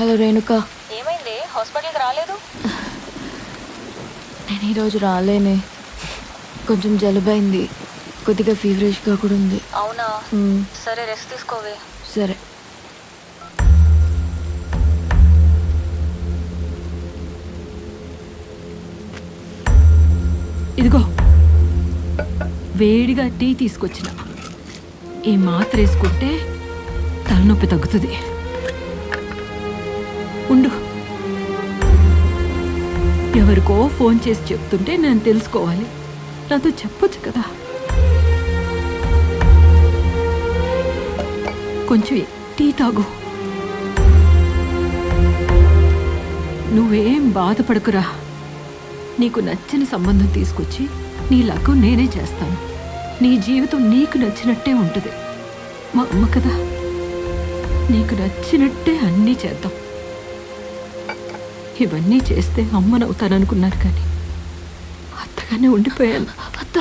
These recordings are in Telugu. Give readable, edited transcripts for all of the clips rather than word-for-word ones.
హలో రేణుక, ఏమైంది? హాస్పిటల్కి రాలేదు? నేను ఈరోజు రాలేనే. కొంచెం జలుబైంది, కొద్దిగా ఫీవరిష్గా కూడా ఉంది. అవునా? సరే, రెస్ట్ తీసుకోవే. సరే. ఇదిగో వేడిగా టీ తీసుకొచ్చిన. ఈ మాత్ర వేసుకుంటే తలనొప్పి తగ్గుతుంది. ఉండు, ఎవరికో ఫోన్ చేసి చెప్తుంటే నేను తెలుసుకోవాలి. నాతో చెప్పొచ్చు కదా. కొంచెం టీ తాగు. నువ్వేం బాధపడకురా. నీకు నచ్చిన సంబంధం తీసుకొచ్చి నీ లగ్గం నేనే చేస్తాను. నీ జీవితం నీకు నచ్చినట్టే ఉంటుంది. మా అమ్మ కదా, నీకు నచ్చినట్టే అన్నీ చేద్దాం. ఇవన్నీ చేస్తే అమ్మనవుతాననుకున్నాను, కానీ అత్తగానే ఉండిపోయాను. అత్త,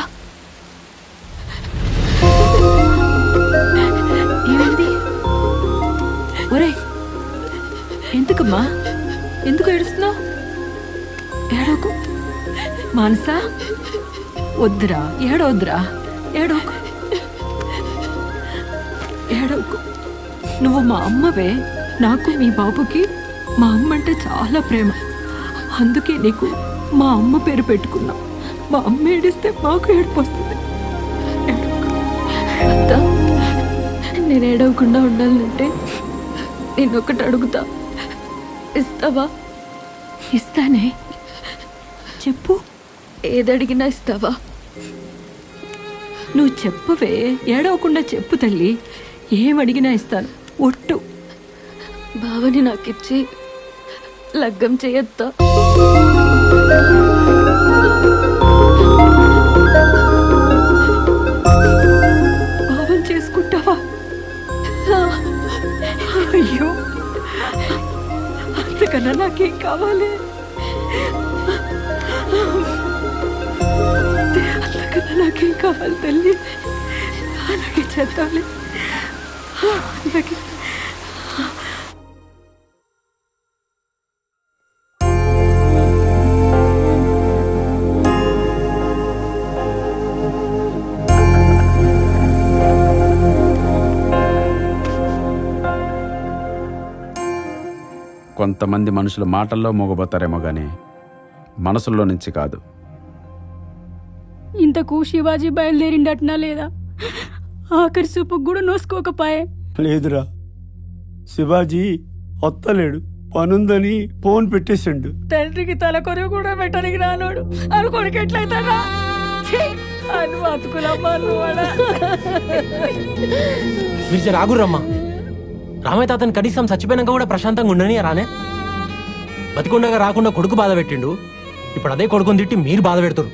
ఏమైంది? ఒరే, ఎందుకమ్మా, ఎందుకు ఏడుస్తున్నావు? ఏడోకు మానసా, వద్దురా, ఏడవద్దురా, ఏడోకు, ఏడోకు. నువ్వు మా అమ్మవే. నాకు మీ బాబుకి మా అమ్మ అంటే చాలా ప్రేమ. అందుకే నీకు మా అమ్మ పేరు పెట్టుకున్నాం. మా అమ్మ ఏడిస్తే మాకు ఏడుపు వస్తుంది. అత్త, నేను ఏడవకుండా ఉండాలంటే నేను ఒకటి అడుగుతా, ఇస్తావా? ఇస్తానే, చెప్పు. ఏదడిగినా ఇస్తావా? నువ్వు చెప్పవే, ఏడవకుండా చెప్పు తల్లి. ఏమడిగినా ఇస్తాను, ఒట్టు. బావని నాకిచ్చి లగ్గం చేయొద్దా? భావం చేసుకుంటావా? అయ్యో, అంతకన్నా నాకేం కావాలి? అంతకన్నా నాకేం కావాలి తల్లి? అలాగే చేద్దాలి. అలాగే. కొంతమంది మనుషులు మాటల్లో మోగబోతారేమో కానీ మనసుల్లో నుంచి కాదు. ఇంతకు శివాజీ బయలుదేరిండట్నా లేదా? ఆఖరి సూపుకు కూడా నోసుకోకపాయే. లేదురా, శివాజీ వత్తలేడు, పనుందని ఫోన్ పెట్టేసిండు. తండ్రికి తలకొరువు కూడా పెట్టడానికి రానోడు అనుకోడికి ఎట్లయితారా? అను అతుకులమ్మా నువ్వడా. మీరు రాగురమ్మా. రామయ్య తాతని కనీసం చచ్చిపోయినాక కూడా ప్రశాంతంగా ఉండని రానే. బతికుండగా రాకుండా కొడుకు బాధ పెట్టిండు. ఇప్పుడు అదే కొడుకుని తిట్టి మీరు బాధ పెడతారు.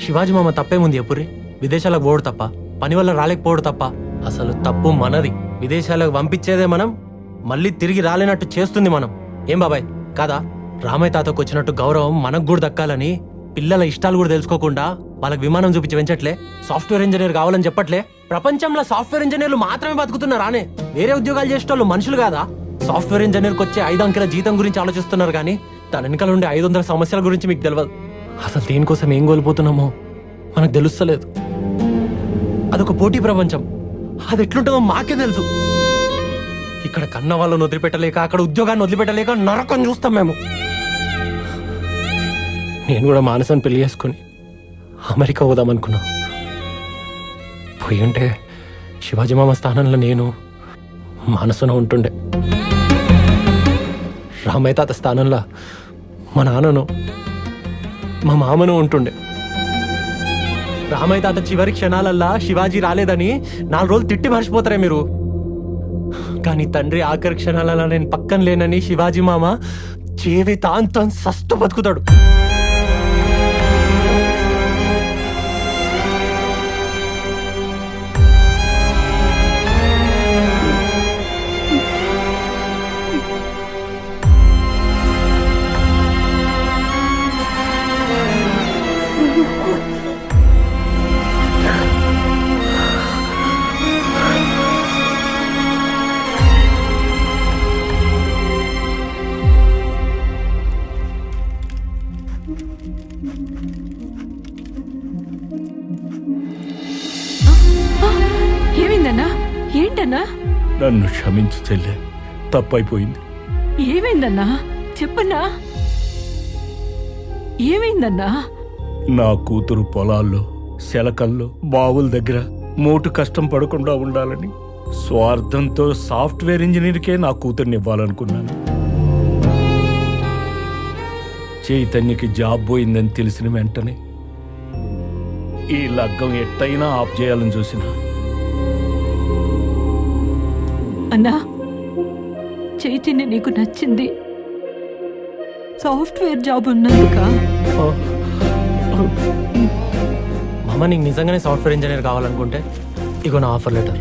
శివాజీ మామ తప్పేముంది ఎప్పుర్రి? విదేశాలకు పోవడు తప్ప, పని వల్ల రాలేకపోవడు తప్ప. అసలు తప్పు మనది. విదేశాలకు పంపించేదే మనం, మళ్ళీ తిరిగి రాలేనట్టు చేస్తుంది మనం. ఏం బాబాయ్ కాదా? రామయ్య తాతకు వచ్చినట్టు గౌరవం మనకు కూడా దక్కాలని పిల్లల ఇష్టాలు కూడా తెలుసుకోకుండా వాళ్ళకి విమానం చూపించి పెంచట్లే. సాఫ్ట్వేర్ ఇంజనీర్ కావాలని చెప్పట్లే. ప్రపంచంలో సాఫ్ట్వేర్ ఇంజనీర్లు మాత్రమే బతుకుతున్నారానే? వేరే ఉద్యోగాలు చేసేటోళ్ళు మనుషులు కాదా? సాఫ్ట్వేర్ ఇంజనీర్కి వచ్చే 5 అంకెల జీతం గురించి ఆలోచిస్తున్నారు కానీ దాని వెనకాల ఉండే 500 సమస్యల గురించి మీకు తెలియదు. అసలు దీనికోసం ఏం కోల్పోతున్నామో మనకు తెలుస్తలేదు. అదొక పోటీ ప్రపంచం. అది ఎట్లుంటుందో మాకే తెలుసు. ఇక్కడ కన్న వాళ్ళని వదిలిపెట్టలేక, అక్కడ ఉద్యోగాన్ని వదిలిపెట్టలేక నరకం చూస్తాం మేము. నేను కూడా మానసాన్ని పెళ్లి చేసుకుని అమెరికా పోదామనుకున్నా. పోయి ఉంటే శివాజీ మామ స్థానంలో నేను మానసున ఉంటుండే. రామయ్య తాత స్థానంలో మా నాన్నను, మా మామను ఉంటుండే. రామయ్య తాత చివరి క్షణాలల్లా శివాజీ రాలేదని 4 రోజులు తిట్టి మర్చిపోతారే మీరు. కానీ తండ్రి ఆఖరి క్షణాలలో నేను పక్కన లేనని శివాజీ మామ జీవితాంతం సస్తు బతుకుతాడు. ఏంటన్నా? నన్ను క్షమించు చెల్లె, తప్పైపోయింది. ఏమైందన్నా? చెప్పన్నా, ఏమైందన్నా? నా కూతురు పొలాల్లో, శలకల్లో, బావుల దగ్గర మోటు కష్టం పడకుండా ఉండాలని స్వార్థంతో సాఫ్ట్వేర్ ఇంజనీర్కే నా కూతుర్ని ఇవ్వాలనుకున్నాను. చైతన్యకి జాబ్ పోయిందని తెలిసిన వెంటనే ఈ లగ్గం ఎట్టయినా ఆఫ్ చేయాలని చూసిన. అన్నా, చైతన్య నీకు నచ్చింది సాఫ్ట్వేర్ జాబ్ ఉన్నందుక? మామ, నీకు నిజంగానే సాఫ్ట్వేర్ ఇంజనీర్ కావాలనుకుంటే ఇగో నా ఆఫర్ లెటర్.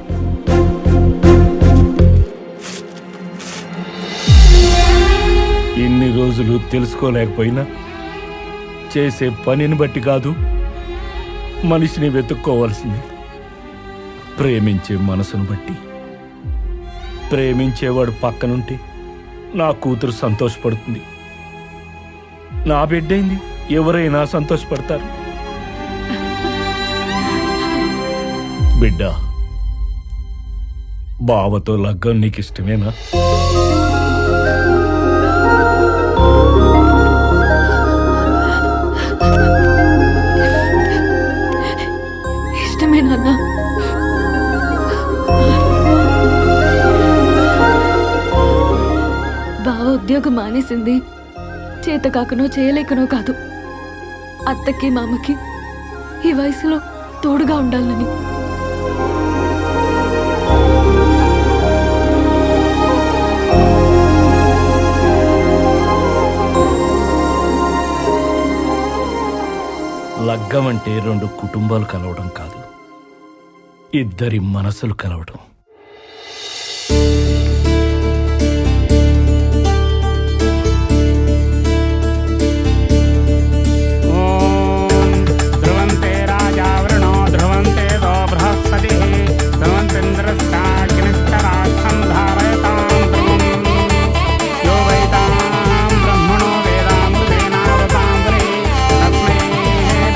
ఇన్ని రోజులు తెలుసుకోలేకపోయినా చేసే పనిని బట్టి కాదు, మనిషిని వెతుక్కోవాల్సింది ప్రేమించే మనసును బట్టి. ప్రేమించేవాడు పక్కనుంటే నా కూతురు సంతోషపడుతుంది. నా బిడ్డైంది, ఎవరైనా సంతోషపడతారు. బిడ్డ, బావతో లగ్గం నీకు ఇష్టమేనా? ఇష్టమే నాన్న. బావ ఉద్యోగం మానేసింది చేత కాకనో చేయలేకనో కాదు, అత్తకి మామకి ఈ వయసులో తోడుగా ఉండాలని. లగ్గం అంటే రెండు కుటుంబాలు కలవడం కాదు, ఇద్దరి మనసులు కలవడం. ధ్రువంతే రాజావృణో ధ్రువంతే దో బృహస్పతి ధ్రువంతేంద్రశ్చాగ్నిష్టరాక్షం ధారయతాం ధ్రువం యో వైతాం బ్రహ్మణో వేదామృతేనావృతాం పురే తస్మై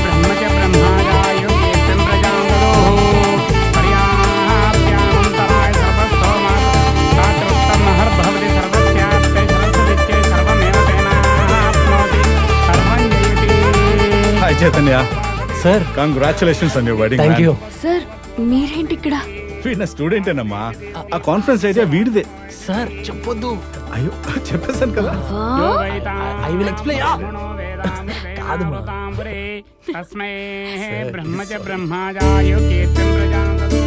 బ్రహ్మ చ బ్రహ్మాజాయో కీర్తిం ప్రజాం దదోః పర్యాప్యానంతరాయ సర్వస్తోమాత్ శాస్త్రోక్తం మహర్భవతి సర్వస్యాప్తే సరస్వతిచ్చే సర్వమేవ తేనాప్నోతి సర్వం జయతి. Hi Chaitanya, sir, congratulations on your wedding. Thank you. Sir మీరేంటి ఇక్కడ? వీడు నా స్టూడెంటేనమ్మా. ఆ కాన్ఫరెన్స్ ఐడియా వీడిదే. సార్ చెప్పొద్దు. అయ్యో, చెప్పేశాను కదా. I will explain. కాదు మా. తస్మై బ్రహ్మ చ బ్రహ్మాజాయో కీర్తిం ప్రజాం దదోః